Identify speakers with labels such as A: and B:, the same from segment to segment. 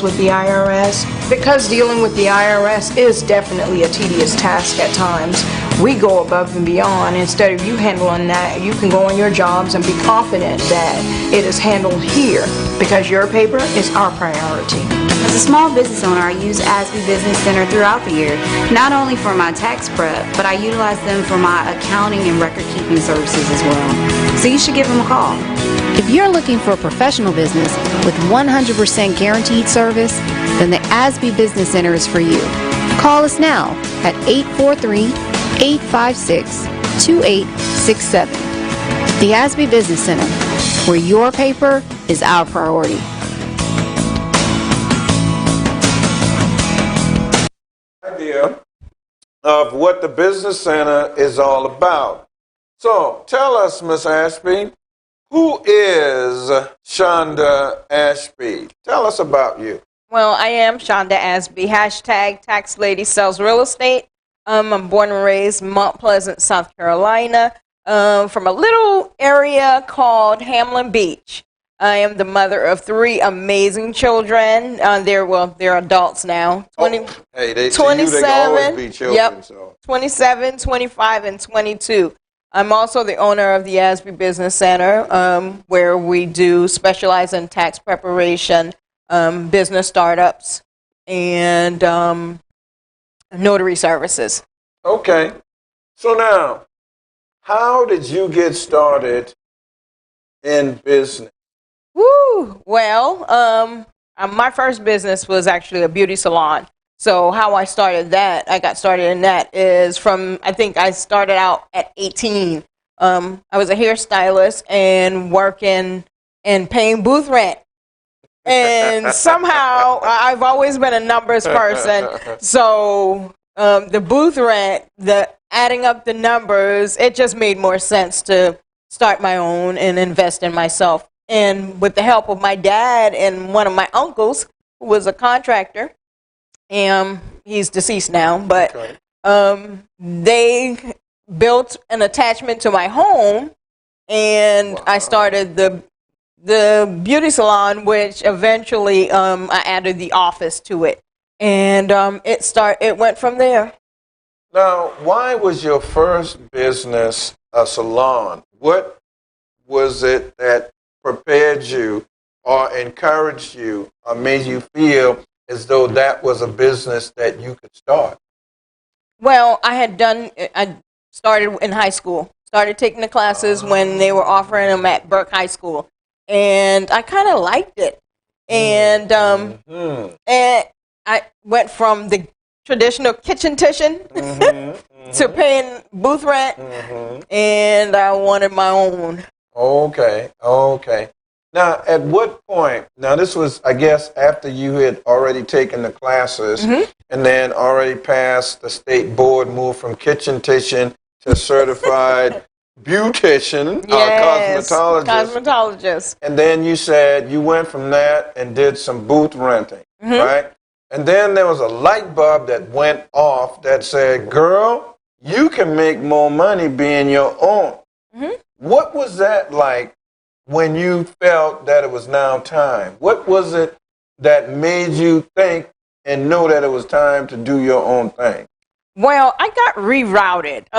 A: with the IRS. Because dealing with the IRS is definitely a tedious task at times, we go above and beyond. Instead of you handling that, you can go on your jobs and be confident that it is handled here because your paper is our priority.
B: As a small business owner, I use ASBE Business Center throughout the year, not only for my tax prep, but I utilize them for my accounting and record-keeping services as well. So you should give them a call.
C: If you're looking for a professional business with 100% guaranteed service, then the ASBE Business Center is for you. Call us now at 843-856-2867. The ASBE Business Center, where your paper is our priority.
D: Idea of what the Business Center is all about. So tell us, Miss Ashby, who is Shonda Ashby? Tell us about you.
E: Well, I am Shonda Ashby, hashtag Tax Lady Sells Real Estate. I'm born and raised in Mount Pleasant, South Carolina, from a little area called Hamlin Beach. I am the mother of 3 amazing children. They're adults now.
D: 27, they can always be children.
E: Yep,
D: So.
E: 27, 25, and 22. I'm also the owner of the ASBE Business Center, where we do specialize in tax preparation, business startups, and notary services.
D: Okay. So now, how did you get started in business?
E: Woo! Well, my first business was actually a beauty salon. So how I started that, I got started in that is from, I think I started out at 18. I was a hairstylist and working and paying booth rent. And somehow, I've always been a numbers person. So the booth rent, the adding up the numbers, it just made more sense to start my own and invest in myself. And with the help of my dad and one of my uncles, who was a contractor, and he's deceased now, but they built an attachment to my home, and I started the beauty salon, which eventually I added the office to it, and it went from there.
D: Now, why was your first business a salon? What was it that prepared you or encouraged you or made you feel as though that was a business that you could start?
E: Well, I started in high school, started taking the classes when they were offering them at Burke High School, and I kind of liked it. And and I went from the traditional kitchen to paying booth rent, and I wanted my own.
D: Okay. Now, at what point, now this was, I guess, after you had already taken the classes and then already passed the state board, moved from kitchen to certified beautician,
E: yes,
D: cosmetologist. And then you said you went from that and did some booth renting, right? And then there was a light bulb that went off that said, girl, you can make more money being your own. What was that like when you felt that it was now time? What was it that made you think and know that it was time to do your own thing?
E: Well, I got rerouted.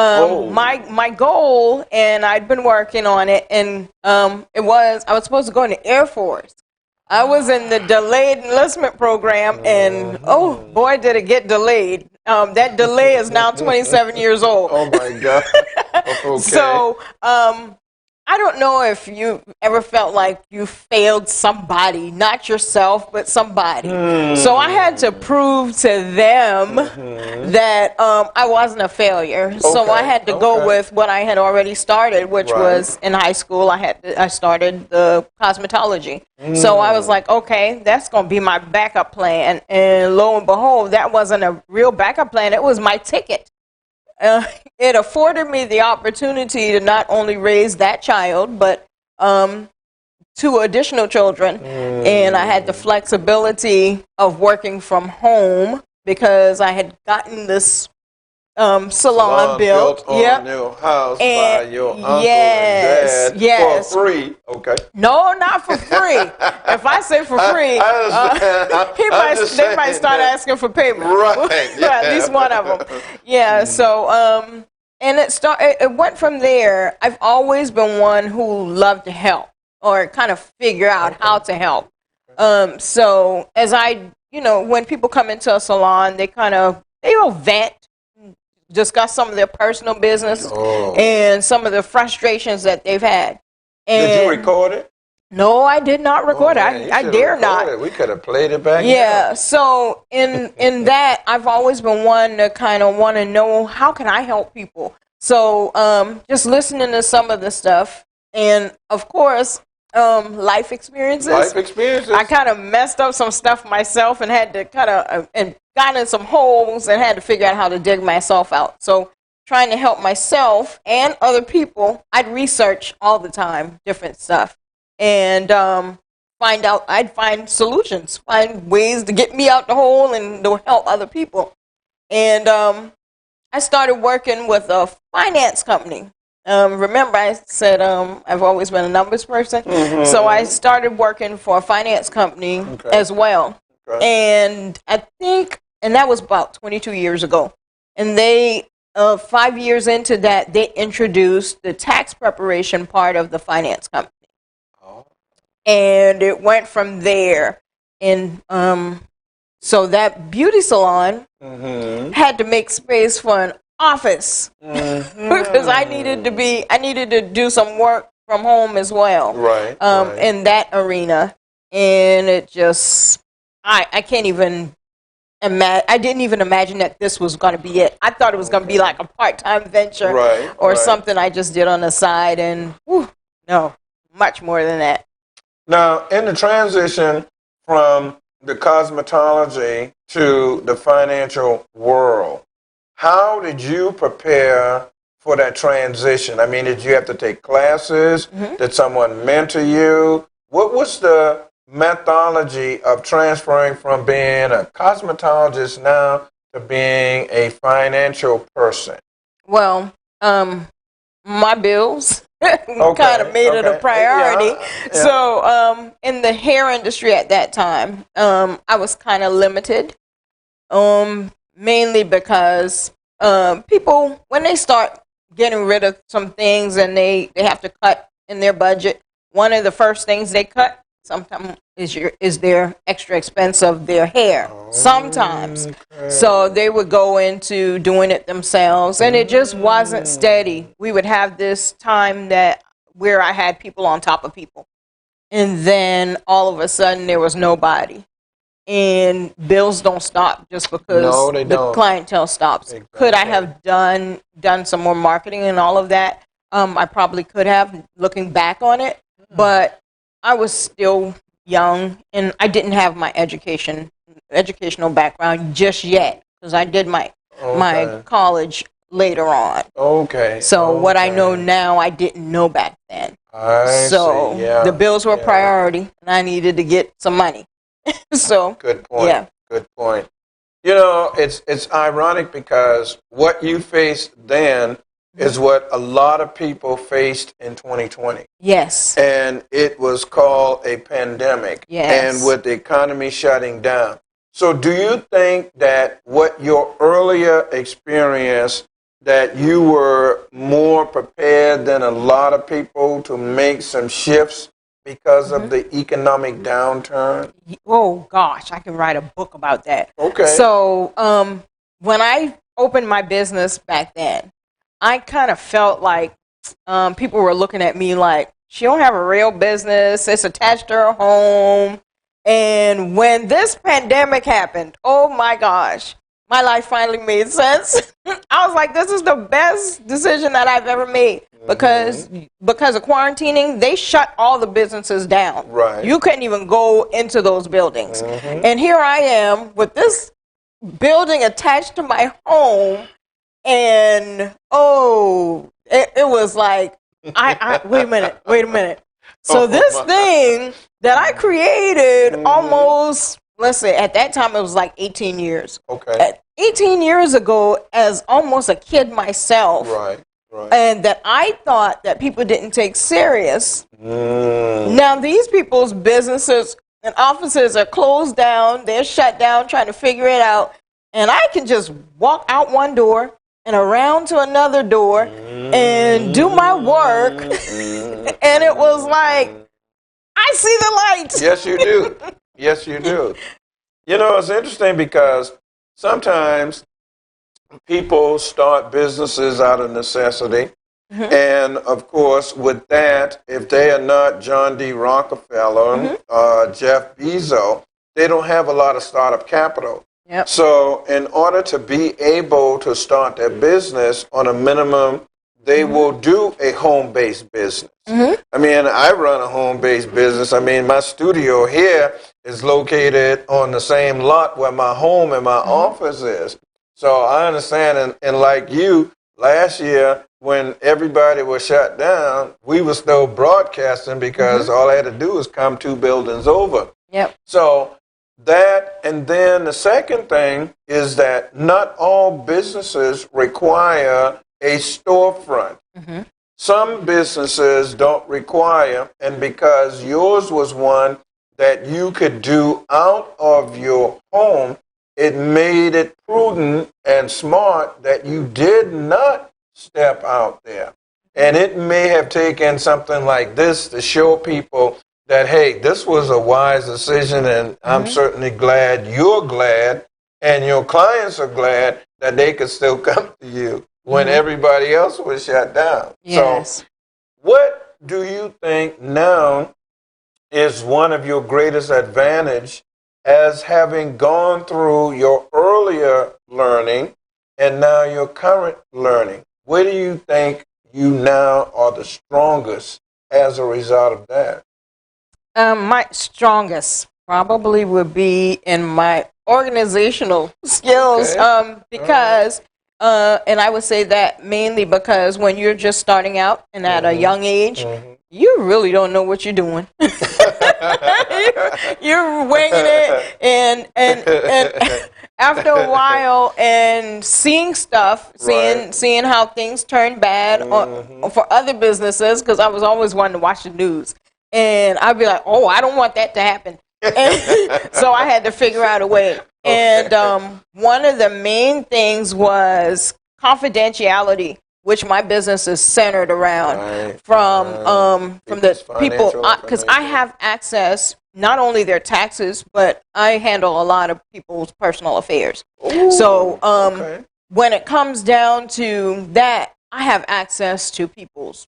E: My goal, and I'd been working on it, and I was supposed to go in the Air Force. I was in the delayed enlistment program, and oh boy, did it get delayed. That delay is now 27 years old.
D: Oh my God. Okay.
E: So, I don't know if you ever felt like you failed somebody, not yourself, but somebody. So I had to prove to them that I wasn't a failure. So I had to go with what I had already started, which was in high school. I started the cosmetology. So I was like, okay, that's going to be my backup plan. And lo and behold, that wasn't a real backup plan. It was my ticket. It afforded me the opportunity to not only raise that child, but 2 additional children. And I had the flexibility of working from home because I had gotten this salon built.
D: on
E: Yep.
D: your house by
E: And
D: your uncle
E: yes,
D: and dad
E: yes.
D: for free. Okay.
E: No, not for free. If I say for free, they might start asking for payment.
D: Right. Yeah.
E: At least one of them. Yeah. So, and it went from there. I've always been one who loved to help or kind of figure out how to help. So as when people come into a salon, they'll vent, discuss some of their personal business and some of the frustrations that they've had. And
D: did you record it?
E: No, I did not record it. I dare not.
D: We could have played it back.
E: Yeah. So in that, I've always been one to kind of want to know how can I help people. So just listening to some of the stuff, and of course, life experiences. I kind of messed up some stuff myself and had to and got in some holes and had to figure out how to dig myself out. So trying to help myself and other people, I'd research all the time, different stuff, and I'd find solutions, find ways to get me out the hole and to help other people. And I started working with a finance company. Remember I said I've always been a numbers person. Mm-hmm. So I started working for a finance company as well. Okay. And that was about 22 years ago. And they, 5 years into that, they introduced the tax preparation part of the finance company. Oh. And it went from there. And so that beauty salon had to make space for an office because I needed to do some work from home as well. Right. In that arena. And it just, I can't even imagine, I didn't even imagine that this was going to be it. I thought it was going to be like a part-time venture or something I just did on the side, and no, much more than that.
D: Now, in the transition from the cosmetology to the financial world, how did you prepare for that transition? I mean, did you have to take classes? Mm-hmm. Did someone mentor you? What was the methodology of transferring from being a cosmetologist now to being a financial person?
E: Well, my bills kind of made it a priority. Yeah. So in the hair industry at that time, I was kind of limited, mainly because people, when they start getting rid of some things and they have to cut in their budget, one of the first things they cut sometimes is their extra expense of their hair. Sometimes. Okay. So they would go into doing it themselves, and it just wasn't steady. We would have this time where I had people on top of people, and then all of a sudden there was nobody. And bills don't stop just because the clientele stops. Exactly. Could I have done some more marketing and all of that? I probably could have, looking back on it, but I was still young, and I didn't have my educational background just yet, because I did my college later on. Okay. So what I know now, I didn't know back then. I see, yeah. The bills were a priority, and I needed to get some money. So
D: good point. Yeah. Good point. You know, it's ironic because what you faced then is what a lot of people faced in 2020. Yes. And it was called a pandemic. Yes. And with the economy shutting down. So do you think that what your earlier experience, that you were more prepared than a lot of people to make some shifts because of the economic downturn?
E: Oh, gosh, I can write a book about that. Okay. So when I opened my business back then, I kind of felt like people were looking at me like, she don't have a real business. It's attached to her home. And when this pandemic happened, oh, my gosh, my life finally made sense. I was like, this is the best decision that I've ever made. Because of quarantining, they shut all the businesses down. Right. You couldn't even go into those buildings. Mm-hmm. And here I am with this building attached to my home. And, it was like, wait a minute. So this thing that I created almost, let's say, at that time it was like 18 years. Okay. 18 years ago as almost a kid myself.
D: Right, right.
E: And that I thought that people didn't take serious. Now these people's businesses and offices are closed down. They're shut down trying to figure it out. And I can just walk out one door and around to another door and do my work. And it was like, I see the light.
D: Yes, you do. Yes, you do. You know, it's interesting because sometimes people start businesses out of necessity. And, of course, with that, if they are not John D. Rockefeller or Jeff Bezos, they don't have a lot of startup capital.
E: Yep.
D: So in order to be able to start their business on a minimum, they will do a home-based business. I mean, I run a home-based business. I mean, my studio here is located on the same lot where my home and my office is. So I understand, and like you, last year when everybody was shut down, we were still broadcasting because all I had to do was come 2 buildings over.
E: Yep.
D: So that, and then the second thing is that not all businesses require a storefront. Some businesses don't require, and because yours was one that you could do out of your home, it made it prudent and smart that you did not step out there. And it may have taken something like this to show people that, hey, this was a wise decision, and I'm certainly glad you're glad, and your clients are glad that they could still come to you when everybody else was shut down.
E: Yes.
D: So what do you think now is one of your greatest advantage as having gone through your earlier learning and now your current learning? Where do you think you now are the strongest as a result of that?
E: My strongest probably would be in my organizational skills, because, and I would say that mainly because when you're just starting out and at a young age, you really don't know what you're doing. You're winging it, and after a while, and seeing stuff, seeing how things turn bad for other businesses, because I was always wanting to watch the news, and I'd be like, oh, I don't want that to happen. And so I had to figure out a way. And one of the main things was confidentiality, which my business is centered around, from the people, because I have access not only their taxes, but I handle a lot of people's personal affairs.
D: Ooh,
E: so when it comes down to that, I have access to people's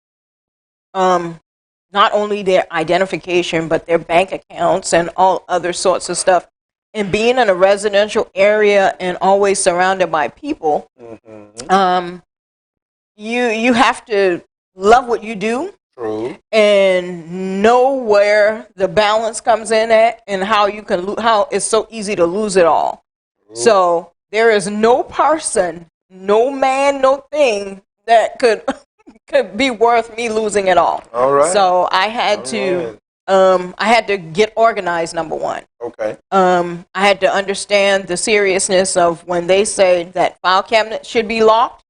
E: not only their identification, but their bank accounts and all other sorts of stuff. And being in a residential area and always surrounded by people, you have to love what you do.
D: True.
E: And know where the balance comes in at, and how you can how it's so easy to lose it all. True. So there is no person, no man, no thing that could be worth me losing it all.
D: All right.
E: So I had to get organized, number one.
D: Okay.
E: I had to understand the seriousness of when they say that file cabinet should be locked.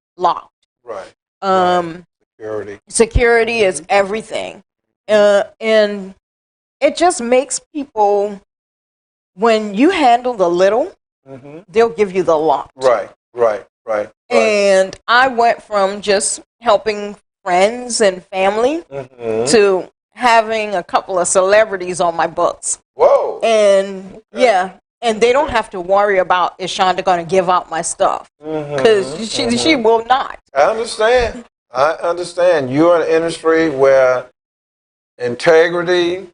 D: Right.
E: Security is everything. And it just makes people, when you handle the little, they'll give you the lot.
D: Right.
E: And I went from just helping friends and family to having a couple of celebrities on my books.
D: Whoa.
E: And and they don't have to worry about, is Shonda going to give out my stuff? Because she will not.
D: I understand. You're in an industry where integrity,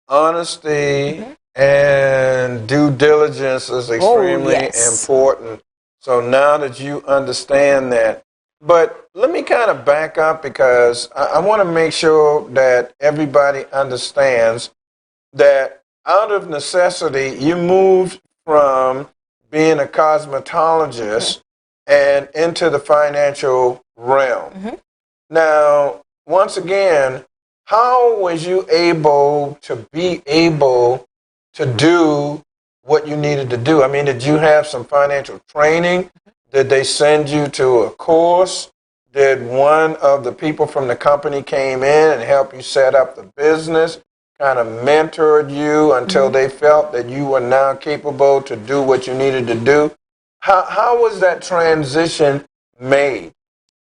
D: honesty, and due diligence is extremely important. So now that you understand that, but let me kind of back up, because I want to make sure that everybody understands that out of necessity, you moved from being a cosmetologist and into the financial realm. Now, once again, how was you able to do what you needed to do? I mean, did you have some financial training? Did they send you to a course? Did one of the people from the company came in and help you set up the business, kind of mentored you until they felt that you were now capable to do what you needed to do? How was that transition made?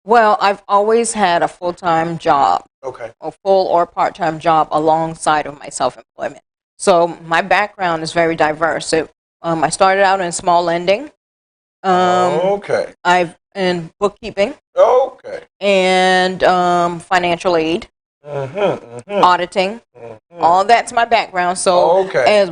E: Well, I've always had a full-time job,
D: Okay.
E: a full or part-time job alongside of my self-employment. So my background is very diverse. So, I started out in small lending.
D: Okay.
E: I've in bookkeeping
D: Okay.
E: and financial aid, auditing. All that's my background. So as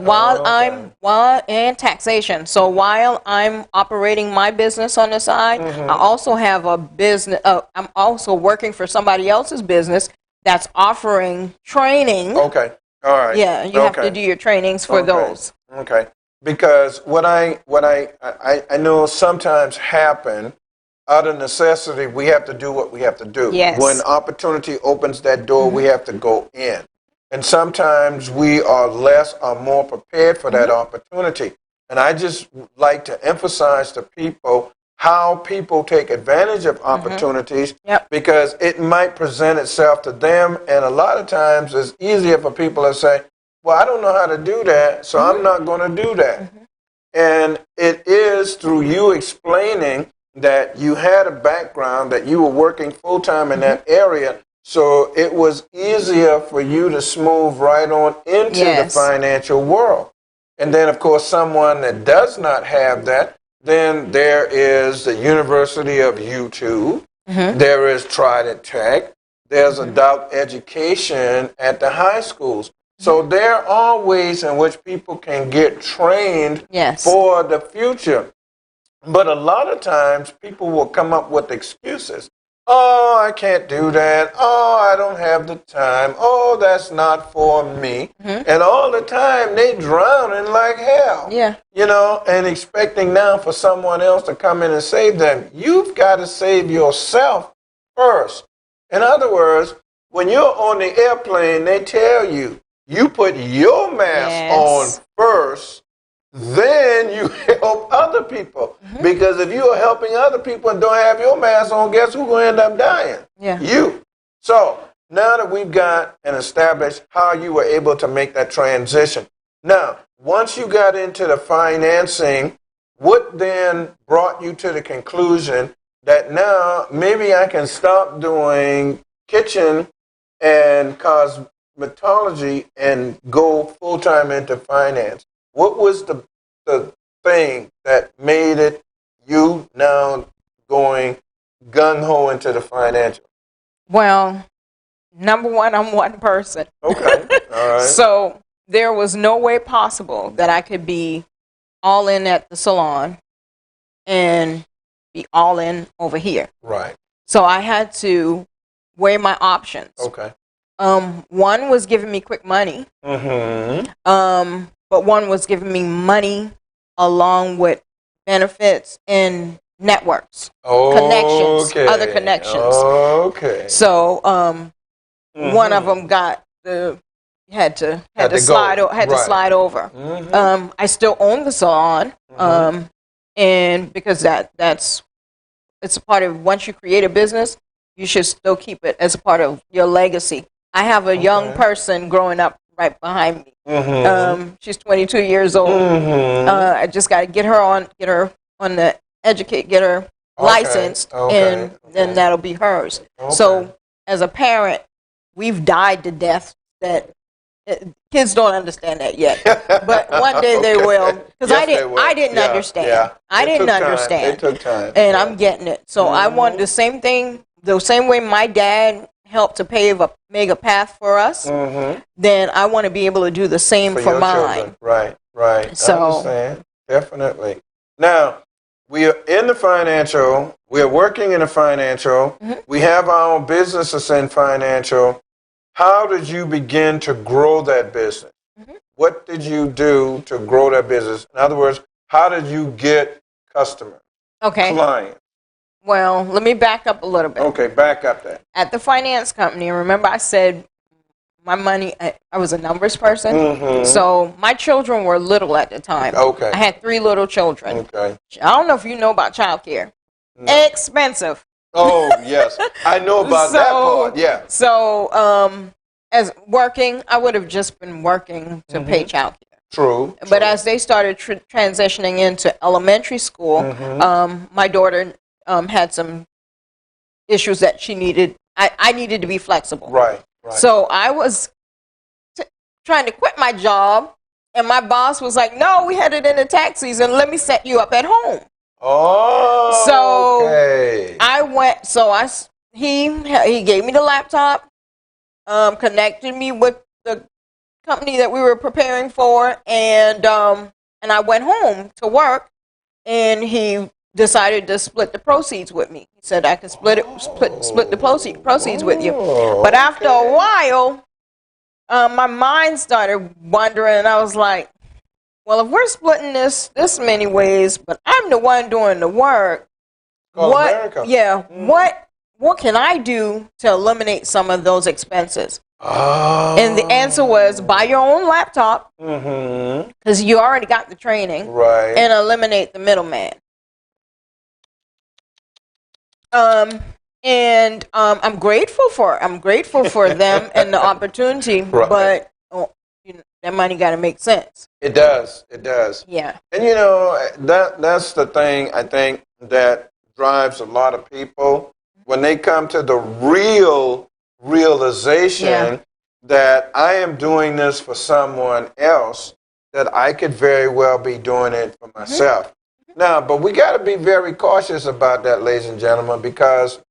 E: and taxation. So while I'm operating my business on the side, I also have a business. I'm also working for somebody else's business that's offering training.
D: Okay. All right.
E: Yeah, you have to do your trainings for those.
D: Okay. Because what I know sometimes happen, out of necessity, we have to do what we have to do.
E: Yes.
D: When opportunity opens that door, we have to go in. And sometimes we are less or more prepared for that opportunity. And I just like to emphasize to people how people take advantage of opportunities because it might present itself to them. And a lot of times it's easier for people to say, well, I don't know how to do that, so I'm not going to do that. And it is through you explaining that you had a background, that you were working full-time in that area, so it was easier for you to smooth right on into the financial world. And then, of course, someone that does not have that, then there is the University of YouTube, there is Trident Tech, there's adult education at the high schools. So there are ways in which people can get trained for the future. But a lot of times people will come up with excuses. Oh, I can't do that. Oh, I don't have the time. Oh, that's not for me. And all the time they drowning like hell.
E: Yeah.
D: You know, and expecting now for someone else to come in and save them. You've got to save yourself first. In other words, when you're on the airplane, they tell you, you put your mask on first, then you help other people. Because if you are helping other people and don't have your mask on, guess who's going to end up dying? You. So now that we've got and established how you were able to make that transition. Now, once you got into the financing, what then brought you to the conclusion that now maybe I can stop doing kitchen and cosmetology and go full-time into finance? What was the thing that made it you now going gung-ho into the financial?
E: Well, number one, I'm one person.
D: Okay. All right.
E: So there was no way possible that I could be all in at the salon and be all in over here.
D: Right.
E: So I had to weigh my options.
D: Okay.
E: One was giving me quick money. But one was giving me money along with benefits and networks, connections, other connections.
D: Okay.
E: So one of them got had to slide over. I still own the salon, and because it's a part of, once you create a business, you should still keep it as a part of your legacy. I have a young person growing up right behind me. She's 22 years old. I just got to get her on the get her licensed, and then that'll be hers. So as a parent, we've died to death. That kids don't understand that yet, but one day they will. Because I didn't understand. I didn't understand.
D: It took time,
E: and I'm getting it. So I want the same thing, the same way my dad helped to make a path for us, then I want to be able to do the same for mine.
D: Children. Right. So, I understand. Definitely. Now, we are in the financial, we are working in the financial, we have our own businesses in financial. How did you begin to grow that business? What did you do to grow that business? In other words, how did you get customers, clients?
E: Well, let me back up a little bit.
D: Okay, back up that.
E: At the finance company, remember I said my money. I was a numbers person, so my children were little at the time.
D: Okay.
E: I had 3 little children.
D: Okay.
E: I don't know if you know about childcare.
D: No.
E: Expensive.
D: Oh, yes. I know about that part, yeah.
E: So, as working, I would have just been working to pay childcare.
D: True.
E: But as they started transitioning into elementary school, my daughter had some issues that she needed. I needed to be flexible.
D: Right.
E: So I was trying to quit my job, and my boss was like, "No, we headed into tax season. Let me set you up at home."
D: Oh.
E: So
D: okay.
E: I went. So he gave me the laptop, connected me with the company that we were preparing for, and I went home to work, and he decided to split the proceeds with me. He said I could split the proceeds with you. But after a while, my mind started wandering, and I was like, well, if we're splitting this many ways, but I'm the one doing the work,
D: America.
E: Yeah, what can I do to eliminate some of those expenses?
D: Oh.
E: And the answer was buy your own laptop, because you already got the training,
D: right,
E: and eliminate the middleman. I'm grateful for them and the opportunity, but that money got to make sense.
D: It does.
E: Yeah.
D: And you know, that's the thing I think that drives a lot of people when they come to the realization that I am doing this for someone else, that I could very well be doing it for myself. Now, but we got to be very cautious about that, ladies and gentlemen, because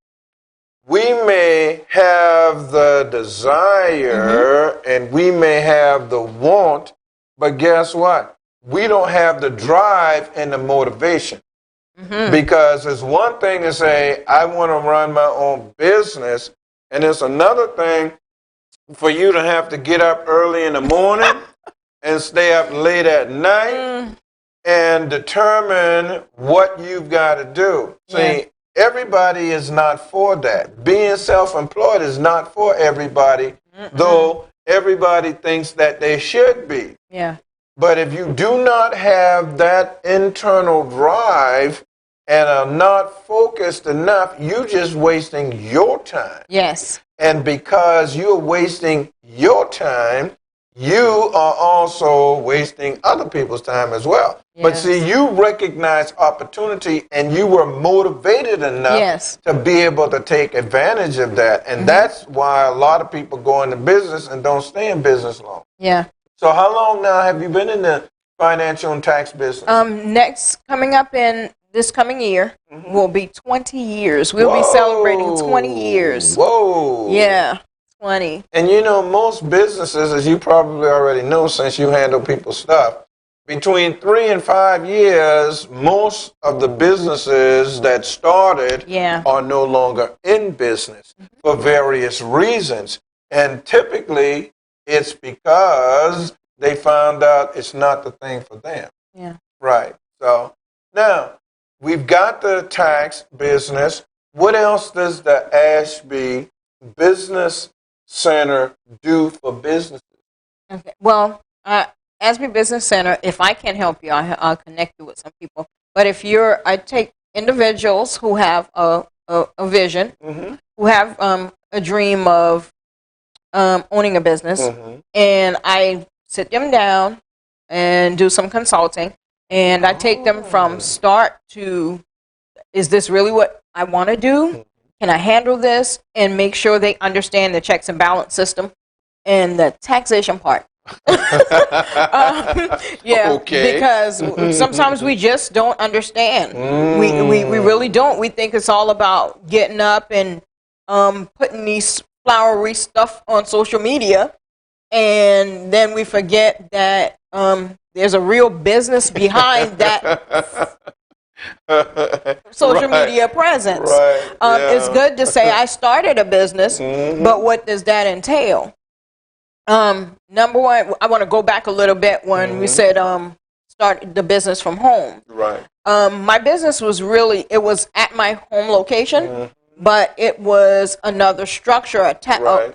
D: we may have the desire and we may have the want, but guess what? We don't have the drive and the motivation. Because it's one thing to say, I want to run my own business, and it's another thing for you to have to get up early in the morning and stay up late at night and determine what you've got to do. See, everybody is not for that. Being self-employed is not for everybody, though everybody thinks that they should be.
E: Yeah.
D: But if you do not have that internal drive and are not focused enough, you're just wasting your time.
E: Yes.
D: And because you're wasting your time, you are also wasting other people's time as well.
E: Yes.
D: But see, you recognize opportunity and you were motivated enough to be able to take advantage of that. And that's why a lot of people go into business and don't stay in business long.
E: Yeah.
D: So how long now have you been in the financial and tax business?
E: Next, coming up in this coming year, will be 20 years. We'll be celebrating 20 years.
D: Whoa.
E: Yeah, 20.
D: And you know, most businesses, as you probably already know since you handle people's stuff, between 3 and 5 years, most of the businesses that started are no longer in business for various reasons. And typically, it's because they found out it's not the thing for them.
E: Yeah.
D: Right. So now we've got the tax business. What else does the Ashby Business Center do for businesses?
E: Okay. Well, Ashby Business Center, if I can help you, I'll connect you with some people. But if I take individuals who have a vision, who have a dream of owning a business, and I sit them down and do some consulting, and I take them from start to, is this really what I want to do? Can I handle this? And make sure they understand the checks and balance system and the taxation part. Because sometimes we just don't understand. We really don't. We think it's all about getting up and putting these flowery stuff on social media, and then we forget that there's a real business behind that social media presence. It's good to say I started a business, but what does that entail? Number one, I want to go back a little bit when we said start the business from home.
D: Right.
E: My business was it was at my home location, but it was another structure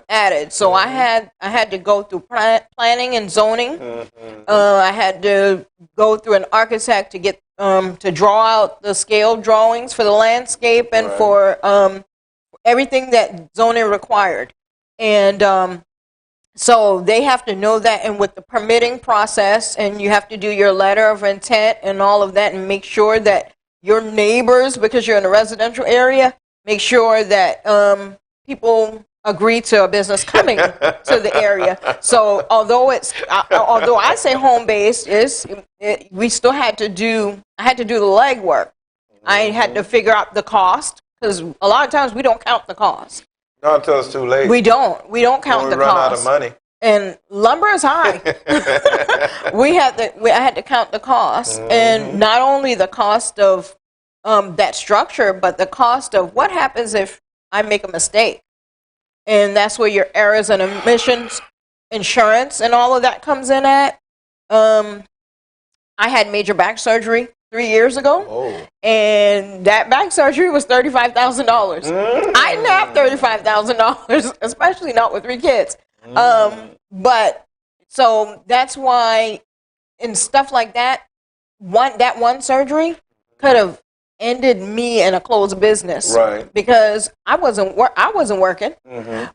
E: added. So I had to go through planning and zoning. I had to go through an architect to get to draw out the scale drawings for the landscape and for everything that zoning required. And so they have to know that, and with the permitting process, and you have to do your letter of intent and all of that, and make sure that your neighbors, because you're in a residential area, make sure that people agree to a business coming to the area. So although I say home based, we still had to do. I had to do the legwork. I had to figure out the cost, because a lot of times we don't count the cost.
D: Not until it's too late.
E: We don't count the cost. We
D: run out of money.
E: And lumber is high. I had to count the cost, and not only the cost of that structure, but the cost of what happens if I make a mistake. And that's where your errors and omissions, insurance, and all of that comes in at. I had major back surgery 3 years ago, and that back surgery was $35,000. I didn't have $35,000, especially not with 3 kids. But so that's why, in stuff like that, one surgery could have ended me in a closed business,
D: right?
E: Because I wasn't working,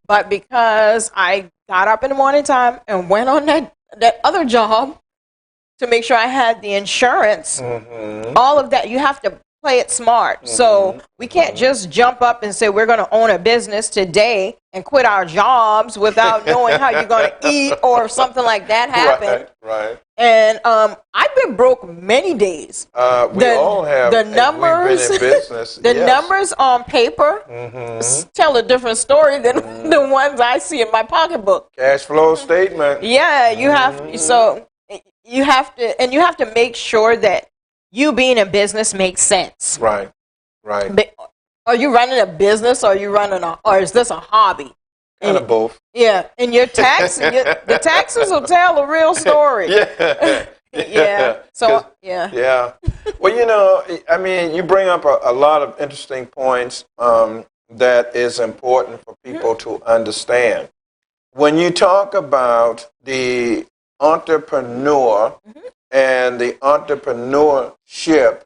E: but because I got up in the morning time and went on that other job to make sure I had the insurance, all of that, you have to play it smart. So we can't just jump up and say we're going to own a business today and quit our jobs without knowing how you're going to eat or something like that happen.
D: Right.
E: And I've been broke many days.
D: We all have.
E: The numbers,
D: we've been in business.
E: the numbers on paper tell a different story than the ones I see in my pocketbook.
D: Cash flow statement.
E: Yeah, you have. So you have to make sure that you being in business makes sense.
D: Right.
E: But are you running a business, or or is this a hobby?
D: Kind of both.
E: Yeah, and your the taxes will tell a real story. Yeah. So
D: yeah. Well, I mean, you bring up a lot of interesting points that is important for people to understand. When you talk about the entrepreneur and the entrepreneurship,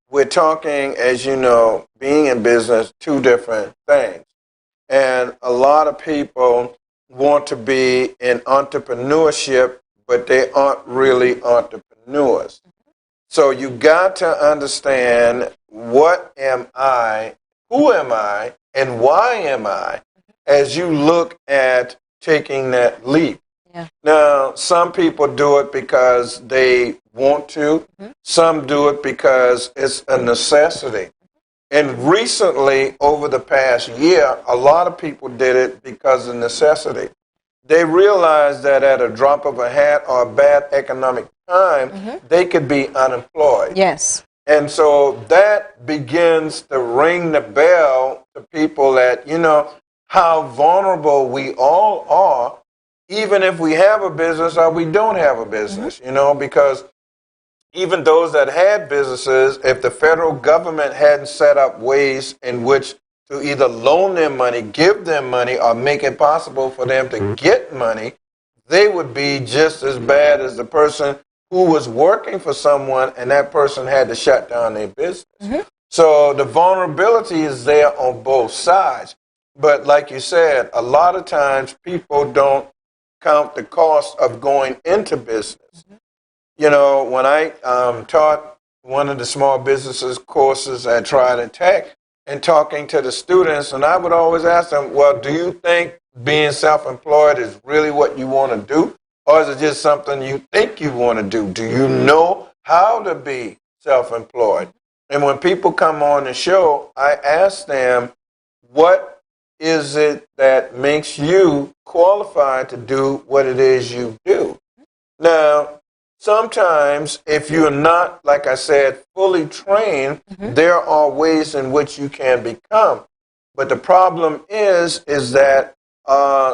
D: we're talking, as you know, being in business, 2 different things. And a lot of people want to be in entrepreneurship, but they aren't really entrepreneurs. So you got to understand, what am I, who am I, and why am I, as you look at taking that leap.
E: Yeah.
D: Now, some people do it because they want to. Some do it because it's a necessity. And recently, over the past year, a lot of people did it because of necessity. They realized that at a drop of a hat or a bad economic time, they could be unemployed.
E: Yes.
D: And so that begins to ring the bell to people that, how vulnerable we all are, even if we have a business or we don't have a business, because even those that had businesses, if the federal government hadn't set up ways in which to either loan them money, give them money, or make it possible for them to get money, they would be just as bad as the person who was working for someone and that person had to shut down their business. So the vulnerability is there on both sides. But like you said, a lot of times people don't count the cost of going into business. When I taught one of the small businesses courses at Tried Tech, and talking to the students, and I would always ask them, well, do you think being self-employed is really what you want to do? Or is it just something you think you want to do? Do you know how to be self-employed? And when people come on the show, I ask them, what is it that makes you qualified to do what it is you do? Now, sometimes if you're not, like I said, fully trained, there are ways in which you can become. But the problem is that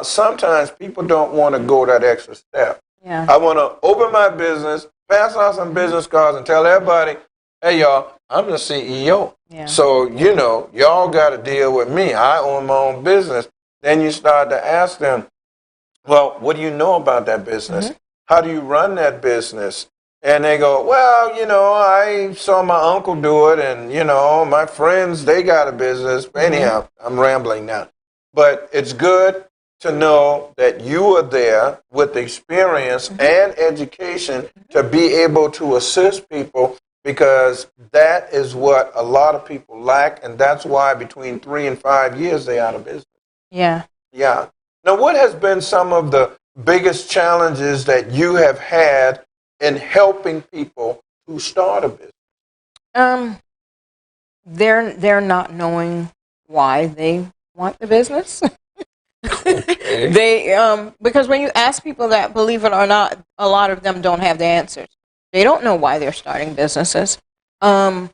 D: sometimes people don't want to go that extra step.
E: Yeah.
D: I want to open my business, pass out some business cards, and tell everybody, hey, y'all, I'm the CEO.
E: Yeah.
D: So, you know, y'all got to deal with me. I own my own business. Then you start to ask them, well, what do you know about that business?
E: Mm-hmm.
D: How do you run that business? And they go, well, you know, I saw my uncle do it, and, you know, my friends, they got a business. Anyhow, I'm rambling now. But it's good to know that you are there with experience and education to be able to assist people, because that is what a lot of people lack, and that's why between 3 and 5 years they're out of business.
E: Yeah.
D: Yeah. Now, what has been some of the biggest challenges that you have had in helping people to start a business?
E: They're not knowing why they want the business.
D: Okay.
E: They because when you ask people that, believe it or not, a lot of them don't have the answers. They don't know why they're starting businesses. They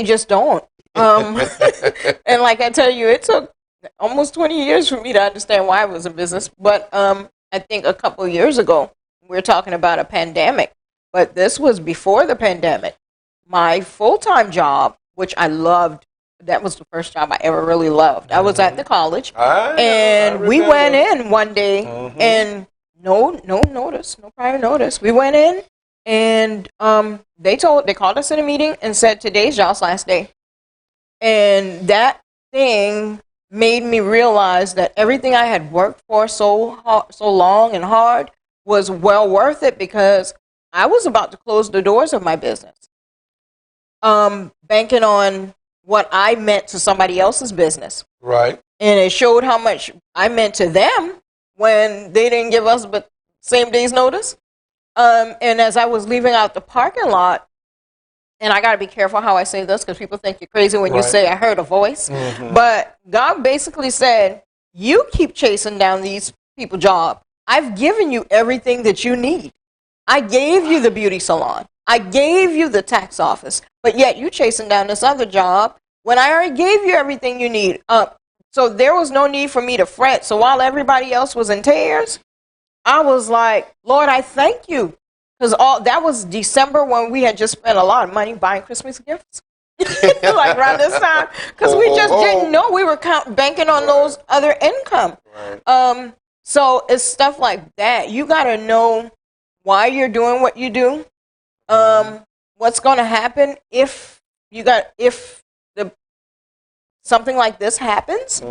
E: just don't. And like I tell you, it took almost 20 years for me to understand why I was in business. But I think a couple of years ago, we were talking about a pandemic. But this was before the pandemic. My full-time job, which I loved, that was the first job I ever really loved. I was at the college, and we went in one day, and no notice, no prior notice. We went in, and they called us in a meeting and said, today's y'all's last day. And that thing made me realize that everything I had worked for so long and hard was well worth it, because I was about to close the doors of my business, banking on what I meant to somebody else's business.
D: Right.
E: And it showed how much I meant to them when they didn't give us but same day's notice. And as I was leaving out the parking lot, and I got to be careful how I say this, because people think you're crazy when you say I heard a voice. But God basically said, you keep chasing down these people's job. I've given you everything that you need. I gave you the beauty salon. I gave you the tax office. But yet you chasing down this other job when I already gave you everything you need. So there was no need for me to fret. So while everybody else was in tears, I was like, Lord, I thank you. Because that was December, when we had just spent a lot of money buying Christmas gifts. Like around this time. Because we just didn't know we were banking on those other income. So it's stuff like that. You got to know why you're doing what you do. What's going to happen if something like this happens,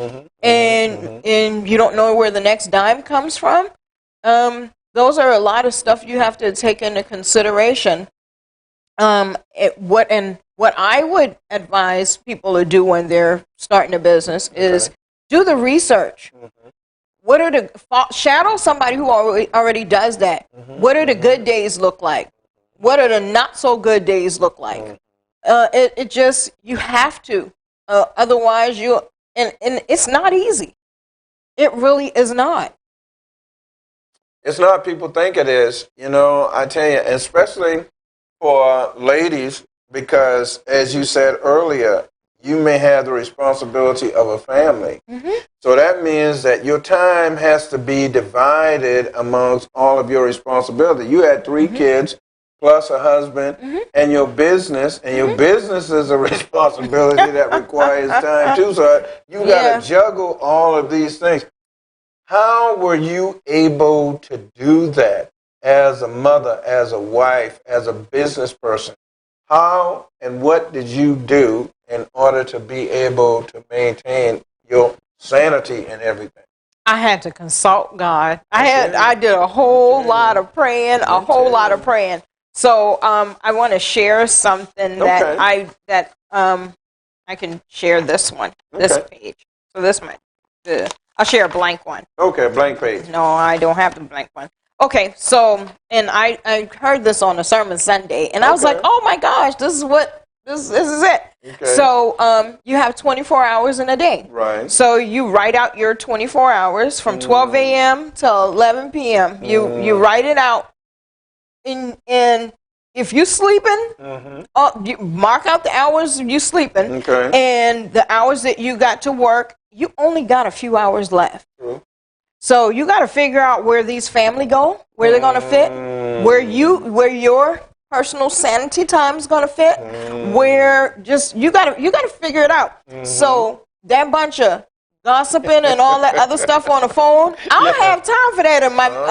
E: and you don't know where the next dime comes from. Those are a lot of stuff you have to take into consideration. What I would advise people to do when they're starting a business is do the research. What are shadow somebody who already does that? What are the good days look like? What are the not so good days look like? It just, you have to. Otherwise, and it's not easy. It really is not.
D: It's not. People think it is. You know, I tell you, especially for ladies, because as you said earlier, you may have the responsibility of a family. So that means that your time has to be divided amongst all of your responsibility. You had 3 kids plus a husband and your business, and your business is a responsibility that requires time too. So you got to juggle all of these things. How were you able to do that as a mother, as a wife, as a business person? How and what did you do in order to be able to maintain your sanity and everything?
E: I had to consult God. I did a whole lot of praying, So I want to share something that I can share this one, this page. So this one, I'll share a blank one.
D: Okay, blank page.
E: No, I don't have the blank one. Okay, so, and I heard this on a sermon Sunday, and I was like, oh my gosh, this is it. Okay. So you have 24 hours in a day. Right. So you write out your 24 hours from 12 a.m. till 11 p.m. You write it out, and if you're sleeping, you mark out the hours you sleeping, and the hours that you got to work, you only got a few hours left. So you got to figure out where these family go, where they're going to fit, where your personal sanity time's gonna fit, where just you gotta figure it out. So that bunch of gossiping and all that other stuff on the phone, I don't have time for that I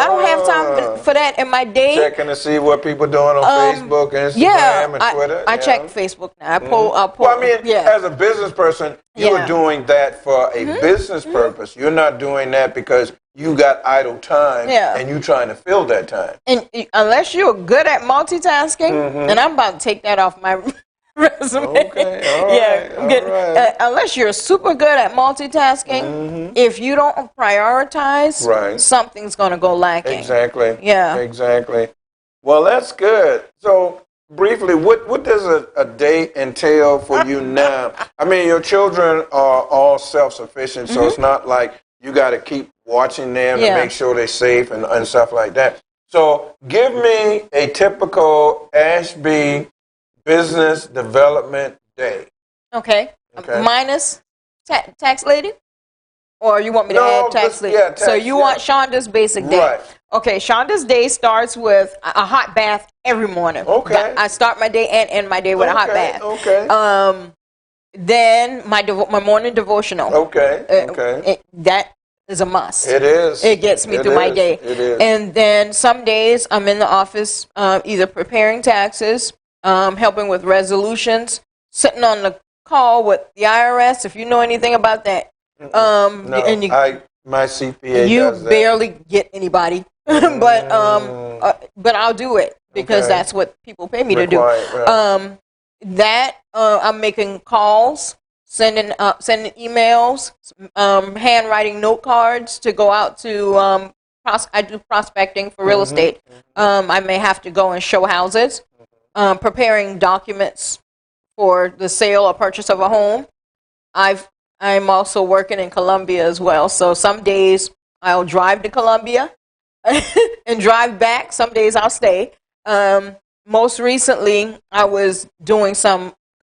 E: don't have time for that in my day.
D: Checking to see what people doing on Facebook, Instagram, and Twitter.
E: I check Facebook now. I'll pull.
D: Well, I mean, as a business person, you are doing that for a business purpose. You're not doing that because you got idle time and you trying to fill that time.
E: And unless you're good at multitasking, and I'm about to take that off my resume.
D: Okay, all right.
E: Unless you're super good at multitasking, if you don't prioritize, something's going to go lacking.
D: Exactly.
E: Yeah.
D: Exactly. Well, that's good. So, briefly, what does a day entail for you now? I mean, your children are all self-sufficient, so it's not like you got to keep watching them to make sure they're safe and stuff like that. So, give me a typical Ashby business development day.
E: Okay. Minus tax lady? Or you want me to add tax lady?
D: Yeah,
E: so you want Shonda's basic day.
D: Right.
E: Okay, Shonda's day starts with a hot bath every morning.
D: Okay.
E: I start my day and end my day with a hot bath.
D: Okay.
E: Then my morning devotional.
D: Okay.
E: That is a must.
D: It is.
E: It gets me through my day.
D: It is.
E: And then some days I'm in the office either preparing taxes, helping with resolutions, sitting on the call with the IRS, if you know anything about that.
D: My CPA
E: you
D: does that.
E: barely get anybody, but I'll do it because that's what people pay me to do.
D: Right.
E: I'm making calls, sending emails, handwriting note cards to go out to. I do prospecting for real estate. I may have to go and show houses, preparing documents for the sale or purchase of a home. I'm also working in Columbia as well. So some days I'll drive to Columbia and drive back. Some days I'll stay. Most recently, I was doing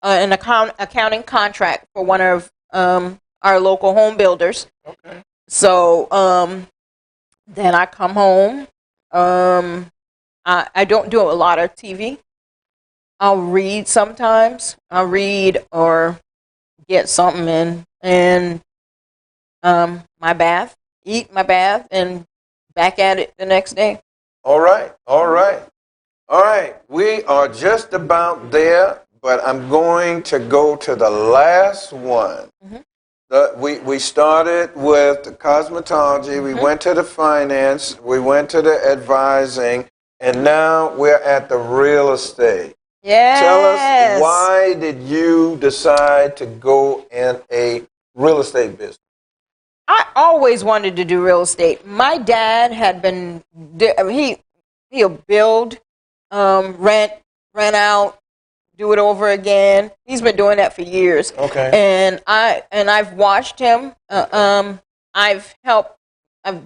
E: an accounting contract for one of our local home builders.
D: Okay.
E: So then I come home. I don't do a lot of TV. I'll read sometimes. I'll read or get something in. And my bath, eat my bath, and back at it the next day.
D: All right. We are just about there, but I'm going to go to the last one. We started with the cosmetology, we went to the finance, we went to the advising, and now we're at the real estate.
E: Yes.
D: Tell us, why did you decide to go in a real estate business?
E: I always wanted to do real estate. My dad had been, he'll build, rent out, do it over again. He's been doing that for years.
D: Okay.
E: And I've watched him. I've helped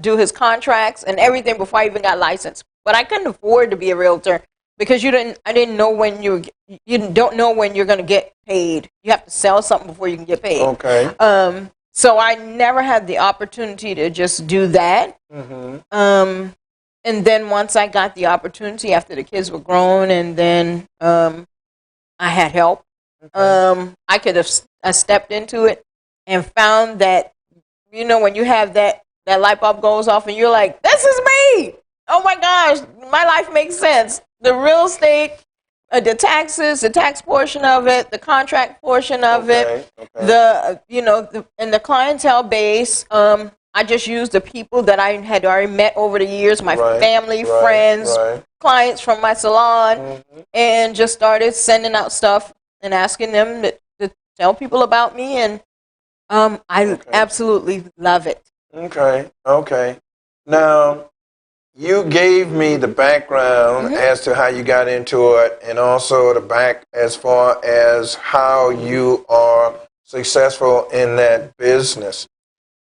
E: do his contracts and everything before I even got licensed. But I couldn't afford to be a realtor because I didn't know when you don't know when you're going to get paid. You have to sell something before you can get paid.
D: Okay.
E: So I never had the opportunity to just do that. And then once I got the opportunity after the kids were grown, and then I had help, I could have stepped into it and found that, when you have that light bulb goes off and you're like, this is me. Oh my gosh, my life makes sense. The real estate, the taxes, the tax portion of it, the contract portion of it, and the clientele base. I just used the people that I had already met over the years, my family, friends, clients from my salon, and just started sending out stuff and asking them to tell people about me, and I absolutely love it.
D: Okay. Now, you gave me the background as to how you got into it, and also the back as far as how you are successful in that business.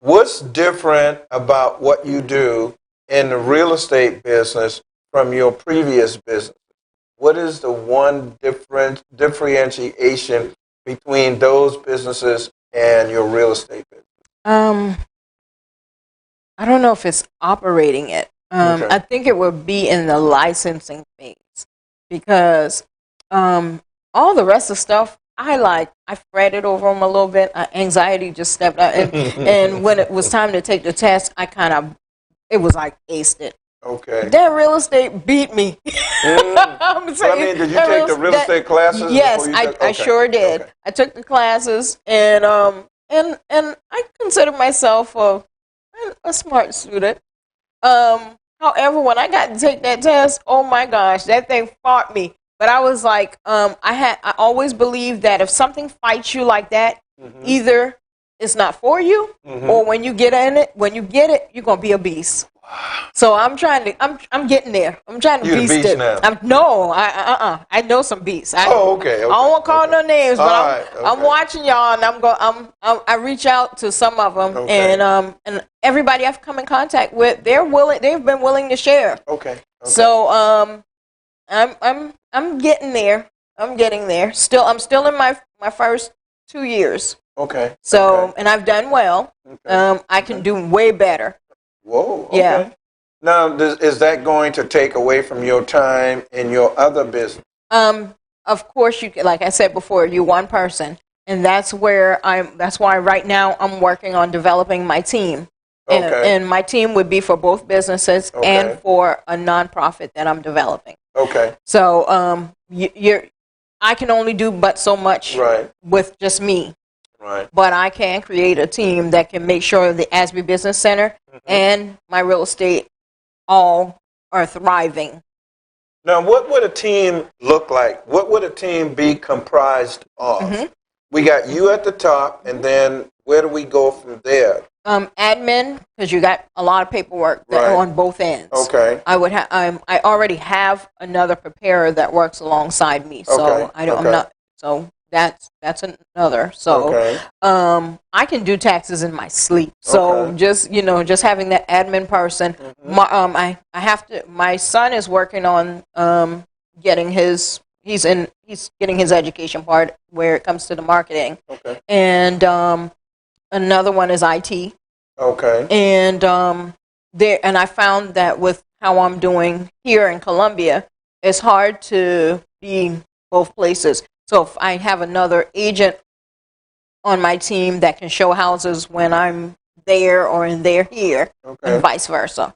D: What's different about what you do in the real estate business from your previous business? What is the one differentiation between those businesses and your real estate business?
E: I don't know if it's operating it. I think it would be in the licensing phase. because all the rest of the stuff I fretted over them a little bit. Anxiety just stepped out, and when it was time to take the test, it was like aced it.
D: Okay.
E: That real estate beat me. I'm saying,
D: did you take the real estate classes?
E: Yes, I sure did.
D: Okay.
E: I took the classes, and I consider myself a smart student. However, when I got to take that test, oh my gosh, that thing fought me. But I was like, I always believed that if something fights you like that, either it's not for you, or when you get it, you're gonna be a beast. So I'm getting there. I'm trying to beast it.
D: Now.
E: I know some beasts.
D: Okay.
E: I don't want to call no names, but I'm watching y'all, and I reach out to some of them, and everybody I've come in contact with, they've been willing to share.
D: Okay.
E: So I'm getting there. I'm getting there. I'm still in my first 2 years.
D: Okay.
E: So and I've done well. Okay. I can do way better.
D: Whoa. Okay.
E: Yeah.
D: Now, is that going to take away from your time in your other business?
E: Of course, like I said before, you're one person, and that's why right now I'm working on developing my team.
D: Okay.
E: And my team would be for both businesses and for a nonprofit that I'm developing. Okay. So I can only do but so much with just me. Right. But I can create a team that can make sure the Asby Business Center and my real estate all are thriving.
D: Now, what would a team look like? What would a team be comprised of? We got you at the top, and then where do we go from there?
E: Admin, because you got a lot of paperwork on both ends. Okay. I already have another preparer that works alongside me, so I'm not. So that's another. So I can do taxes in my sleep. So just having that admin person. My son is working on getting his. He's getting his education part where it comes to the marketing. Okay. And another one is IT. Okay. And I found that with how I'm doing here in Columbia, it's hard to be both places. So if I have another agent on my team that can show houses when I'm there or they're here, and vice versa.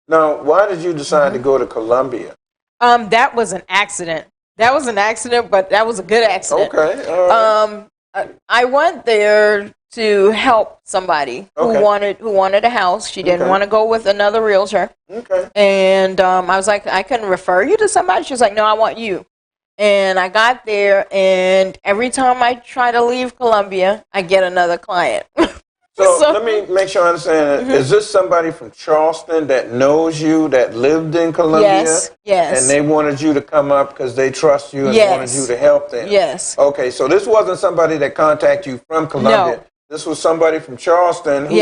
D: Now, why did you decide to go to Columbia?
E: That was an accident. But that was a good accident. Okay. All right. I went there to help somebody who wanted a house. She didn't want to go with another realtor. Okay. And I was like, I can refer you to somebody. She was like, no, I want you. And I got there, and every time I try to leave Columbia, I get another client.
D: So let me make sure I understand it. Is this somebody from Charleston that knows you, that lived in Columbia? Yes. And they wanted you to come up because they trust you and wanted you to help them? Yes. Okay, so this wasn't somebody that contacted you from Columbia. No. This was somebody from Charleston who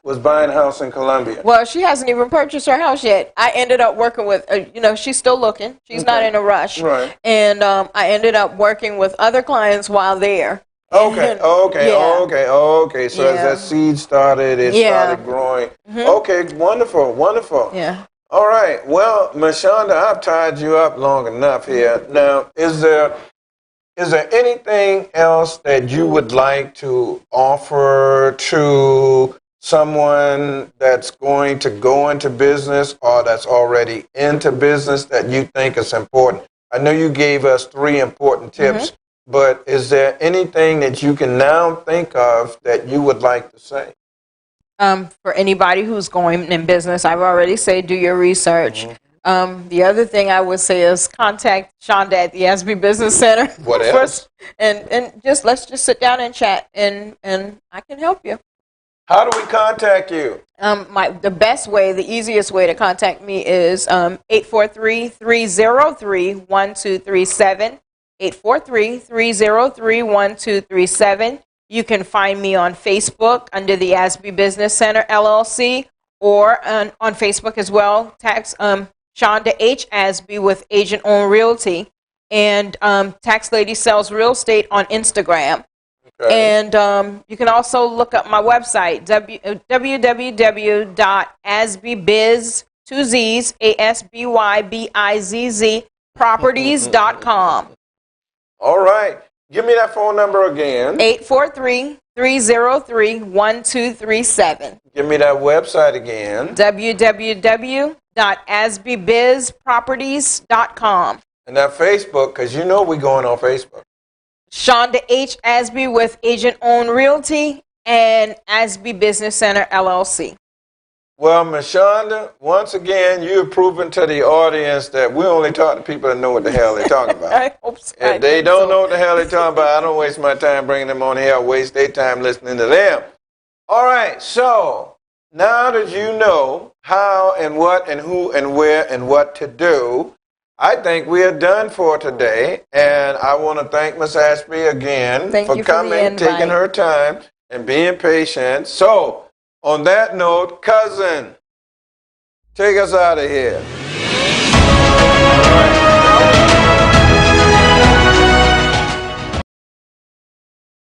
D: was buying a house in Columbia.
E: Well, she hasn't even purchased her house yet. I ended up working with, she's still looking. She's not in a rush. Right. And I ended up working with other clients while there.
D: Okay. So as that seed started, it started growing. Okay, wonderful. Yeah. All right. Well, Ms. Shonda, I've tied you up long enough here. Now, is there anything else that you would like to offer to someone that's going to go into business or that's already into business that you think is important? I know you gave us 3 important tips. But is there anything that you can now think of that you would like to say?
E: For anybody who's going in business, I've already said do your research. The other thing I would say is contact Shonda at the Asby Business Center.
D: What else?
E: And let's just sit down and chat, and I can help you.
D: How do we contact you?
E: The easiest way to contact me is 843-303-1237. 843-303-1237. You can find me on Facebook under the Asby Business Center, LLC, or on Facebook as well. Tax Shonda H. Asby with Agent on Realty, and Tax Lady Sells Real Estate on Instagram. And you can also look up my website, www.asbybiz, 2 Z's, ASBYBIZZ, asbbusinesscenterllcproperties.com.
D: All right. Give me that phone number again.
E: 843-303-1237.
D: Give me that website again.
E: www.asbbusinessproperties.com.
D: And that Facebook, because you know we're going on Facebook.
E: Shonda H. Asby with Agent Owned Realty and Asby Business Center, LLC.
D: Well, Ms. Shonda, once again, you're proving to the audience that we only talk to people that know what the hell they're talking about.
E: I hope so.
D: If they don't know what the hell they're talking about, I don't waste my time bringing them on here. I waste their time listening to them. All right, so now that you know how and what and who and where and what to do, I think we are done for today. And I want to thank Ms. Ashby again for coming, taking her time, and being patient. So, on that note, cousin, take us out of here.